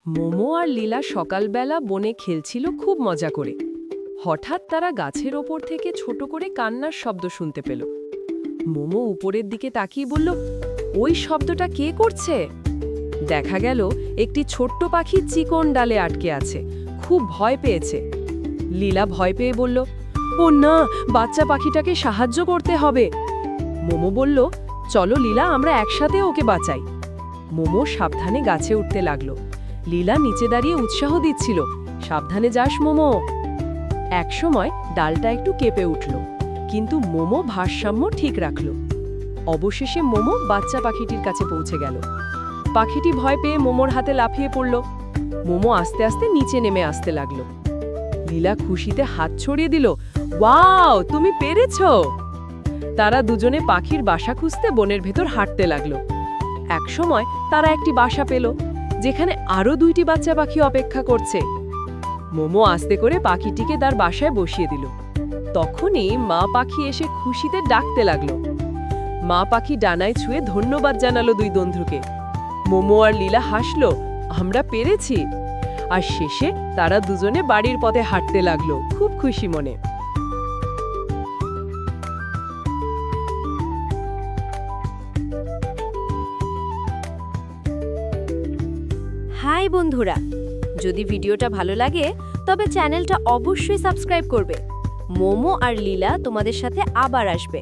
মোমো আর লীলা সকালবেলা বনে খেলছিল খুব মজা করে। হঠাৎ তারা গাছের ওপর থেকে ছোট করে কান্নার শব্দ শুনতে পেল। মোমো উপরের দিকে তাকিয়ে বলল, ওই শব্দটা কে করছে? দেখা গেল একটি ছোট্ট পাখি চিকন ডালে আটকে আছে, খুব ভয় পেয়েছে। লীলা ভয় পেয়ে বলল, ও না, বাচ্চা পাখিটাকে সাহায্য করতে হবে। মোমো বলল, চলো লীলা, আমরা একসাথে ওকে বাঁচাই। মোমো সাবধানে গাছে উঠতে লাগলো। লীলা নিচে দাঁড়িয়ে উৎসাহ দিচ্ছিল, সাবধানে যাস মোমো। একসময় ডালটা একটু কেঁপে উঠল, কিন্তু মোমো ভারসাম্য ঠিক রাখল। অবশেষে মোমো বাচ্চা পাখিটির কাছে পৌঁছে গেল। পাখিটি ভয় পেয়ে মোমোর হাতে লাফিয়ে পড়ল। মোমো আস্তে আস্তে নিচে নেমে আসতে লাগলো। লীলা খুশিতে হাত ছড়িয়ে দিল, ওয়াও, তুমি পেরেছো! তারা দুজনে পাখির বাসা খুঁজতে বনের ভেতর হাঁটতে লাগলো। একসময় তারা একটি বাসা পেল, যেখানে আরো 2টি বাচ্চা পাখি অপেক্ষা করছে। মোমো আস্তে করে পাখিটিকে তার বাসায় বসিয়ে দিল। তখনই মা পাখি এসে খুশিতে ডাকতে লাগলো। মা পাখি ডানায় ছুঁয়ে ধন্যবাদ জানালো 2 বন্ধুকে। মোমো আর লীলা হাসলো, আমরা পেরেছি। আর শেষে তারা দুজনে বাড়ির পথে হাঁটতে লাগলো, খুব খুশি মনে। হাই বন্ধুরা, যদি ভিডিওটা ভালো লাগে তবে চ্যানেলটা অবশ্যই সাবস্ক্রাইব করবে। মোমো আর লীলা তোমাদের সাথে আবার আসবে।